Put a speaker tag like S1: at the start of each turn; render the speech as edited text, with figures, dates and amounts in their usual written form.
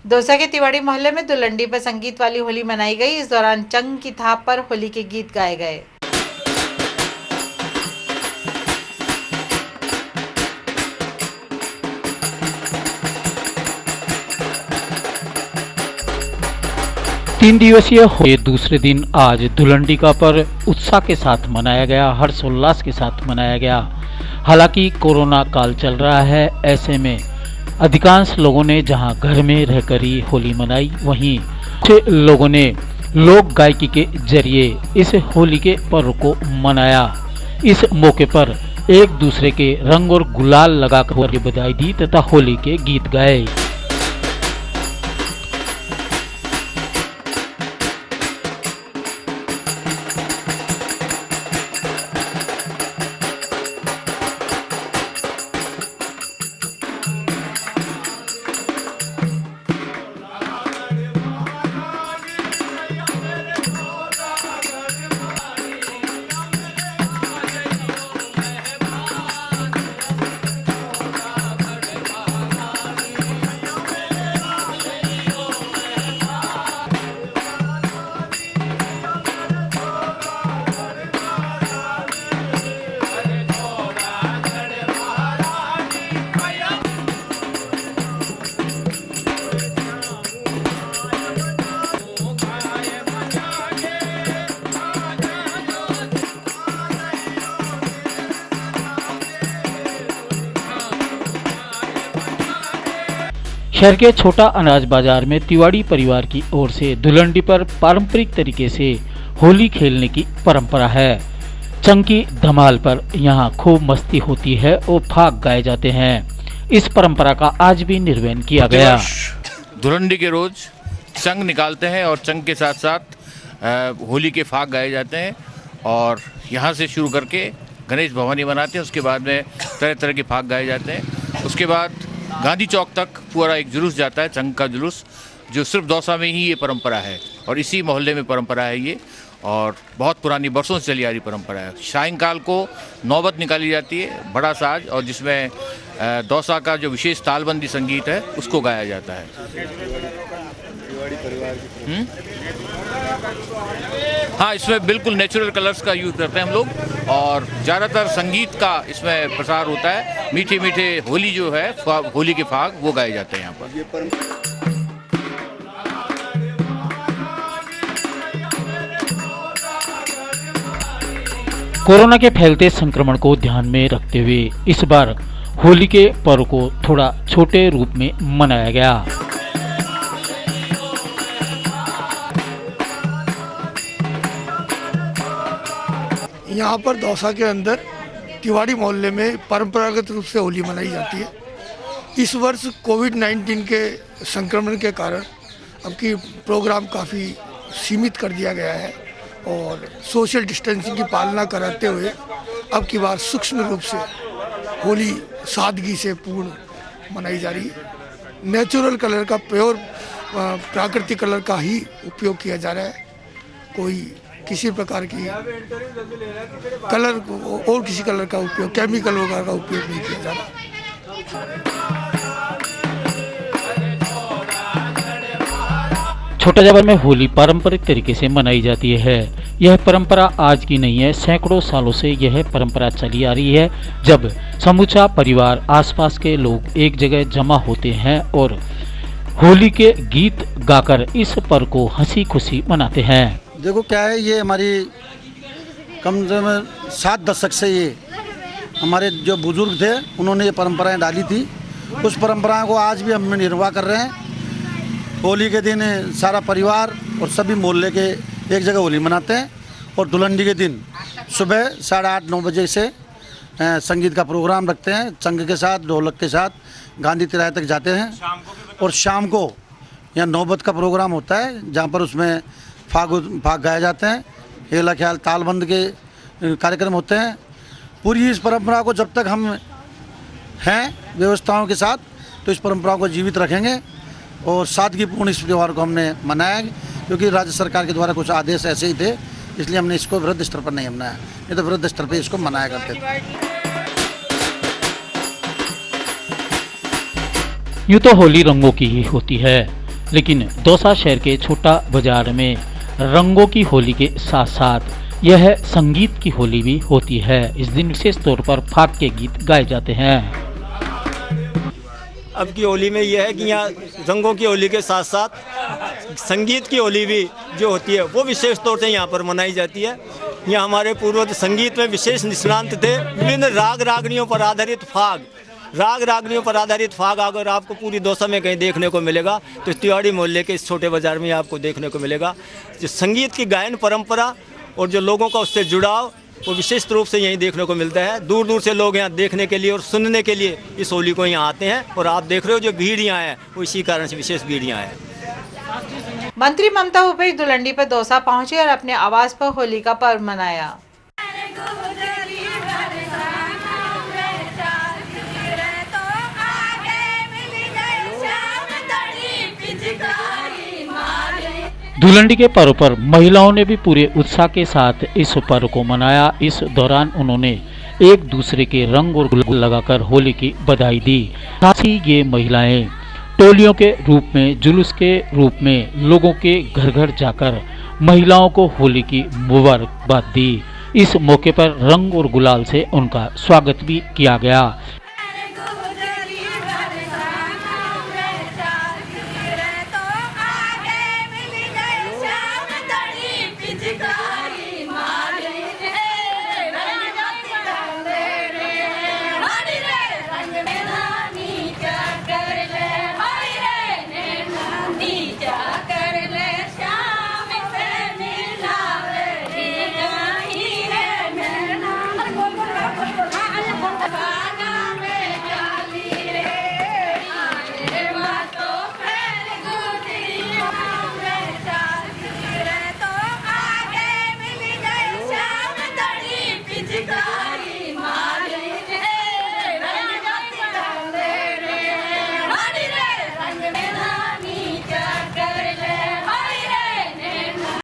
S1: दौसा के तिवाड़ी मोहल्ले में दुलंडी पर संगीत वाली होली मनाई गई। इस दौरान चंग की थाप पर होली के गीत गाए गए।
S2: तीन दिवसीय होली दूसरे दिन आज धुलंडी का पर्व उत्साह के साथ मनाया गया, हर्षोल्लास के साथ मनाया गया। हालांकि कोरोना काल चल रहा है, ऐसे में अधिकांश लोगों ने जहां घर में रहकर ही होली मनाई, वहीं कुछ लोगों ने लोक गायकी के जरिए इस होली के पर्व को मनाया। इस मौके पर एक दूसरे के रंग और गुलाल लगाकर बधाई दी तथा होली के गीत गाए। शहर के छोटा अनाज बाजार में तिवाड़ी परिवार की ओर से धुलंडी पर पारंपरिक तरीके से होली खेलने की परंपरा है। चंकी धमाल पर यहाँ खूब मस्ती होती है और फाग गाए जाते हैं। इस परंपरा का आज भी निर्वहन किया गया।
S3: धुलंडी के रोज चंग निकालते हैं और चंग के साथ साथ होली के फाग गाए जाते हैं और यहाँ से शुरू करके गणेश भवानी बनाते हैं। उसके बाद में तरह तरह के फाग गाए जाते हैं। उसके बाद गांधी चौक तक पूरा एक जुलूस जाता है, चंग का जुलूस, जो सिर्फ दौसा में ही ये परंपरा है और इसी मोहल्ले में परंपरा है ये, और बहुत पुरानी बरसों से चली आ रही परंपरा है। सायंकाल को नौबत निकाली जाती है, बड़ा साज, और जिसमें दौसा का जो विशेष तालबंदी संगीत है उसको गाया जाता है। हाँ, इसमें बिल्कुल नेचुरल कलर्स का यूज़ करते हैं हम लोग और ज़्यादातर संगीत का इसमें प्रसार होता है। मीठे मीठे होली जो है, होली के फाग वो गाए जाते हैं यहाँ पर।
S2: कोरोना के फैलते संक्रमण को ध्यान में रखते हुए इस बार होली के पर्व को थोड़ा छोटे रूप में मनाया गया।
S4: यहाँ पर दौसा के अंदर तिवाड़ी मोहल्ले में परंपरागत रूप से होली मनाई जाती है। इस वर्ष कोविड-19 के संक्रमण के कारण अब की प्रोग्राम काफ़ी सीमित कर दिया गया है और सोशल डिस्टेंसिंग की पालना कराते हुए अब की बार सूक्ष्म रूप से होली सादगी से पूर्ण मनाई जा रही है। नेचुरल कलर का, प्योर प्राकृतिक कलर का ही उपयोग किया जा रहा है। कोई किसी प्रकार की कलर और किसी कलर का उपयोग, केमिकल वगैरह का उपयोग नहीं किया जा रहा।
S2: छोटा जाबर में होली पारंपरिक तरीके से मनाई जाती है। यह परंपरा आज की नहीं है, सैकड़ों सालों से यह परंपरा चली आ रही है, जब समूचा परिवार, आसपास के लोग एक जगह जमा होते हैं और होली के गीत गाकर इस पर्व को हंसी खुशी मनाते हैं।
S5: देखो क्या है, ये हमारी कम से कम 7 दशक से ये हमारे जो बुजुर्ग थे उन्होंने ये परंपराएं डाली थी। उस परंपराओं को आज भी हम निर्वाह कर रहे हैं। होली के दिन सारा परिवार और सभी मोहल्ले के एक जगह होली मनाते हैं और धुलंडी के दिन सुबह 8:30-9 बजे से संगीत का प्रोग्राम रखते हैं। चंग के साथ, ढोलक के साथ गांधी तिराहे तक जाते हैं और शाम को यहाँ नौबत का प्रोग्राम होता है, जहाँ पर उसमें फाग गाए जाते हैं। हेला ख्याल तालबंद के कार्यक्रम होते हैं। पूरी इस परंपरा को जब तक हम हैं व्यवस्थाओं के साथ, तो इस परंपरा को जीवित रखेंगे और सादगीपूर्ण इस त्यौहार को हमने मनाया, क्योंकि राज्य सरकार के द्वारा कुछ आदेश ऐसे ही थे, इसलिए हमने इसको वृहद स्तर पर नहीं मनाया, नहीं तो वृहद स्तर पर इसको मनाया करते थे।
S2: यूँ तो होली रंगों की ही होती है, लेकिन दौसा शहर के छोटा बाजार में रंगों की होली के साथ साथ यह संगीत की होली भी होती है। इस दिन विशेष तौर पर फाग के गीत गाए जाते हैं।
S6: अब की होली में यह है कि यहाँ रंगों की होली के साथ साथ संगीत की होली भी जो होती है वो विशेष तौर से यहाँ पर मनाई जाती है। यहाँ हमारे पूर्वज संगीत में विशेष निष्णांत थे। विभिन्न राग रागनियों पर आधारित फाग अगर आपको पूरी दौसा में कहीं देखने को मिलेगा तो तिवाड़ी मोहल्ले के इस छोटे बाजार में आपको देखने को मिलेगा। जो संगीत की गायन परंपरा और जो लोगों का उससे जुड़ाव वो विशेष रूप से यहीं देखने को मिलता है। दूर दूर से लोग यहाँ देखने के लिए और सुनने के लिए इस होली को यहाँ आते हैं और आप देख रहे हो जो भीड़ यहाँ है वो इसी कारण से विशेष भीड़ यहाँ है।
S1: मंत्री ममता भूपेश धुलंडी पर दौसा पहुंचे और अपने आवास पर होली का पर्व मनाया।
S2: धुलंडी के पर्व पर महिलाओं ने भी पूरे उत्साह के साथ इस पर्व को मनाया। इस दौरान उन्होंने एक दूसरे के रंग और गुलाल लगाकर होली की बधाई दी। साथ ही ये महिलाएं टोलियों के रूप में, जुलूस के रूप में लोगों के घर घर जाकर महिलाओं को होली की मुबारकबाद दी। इस मौके पर रंग और गुलाल से उनका स्वागत भी किया गया।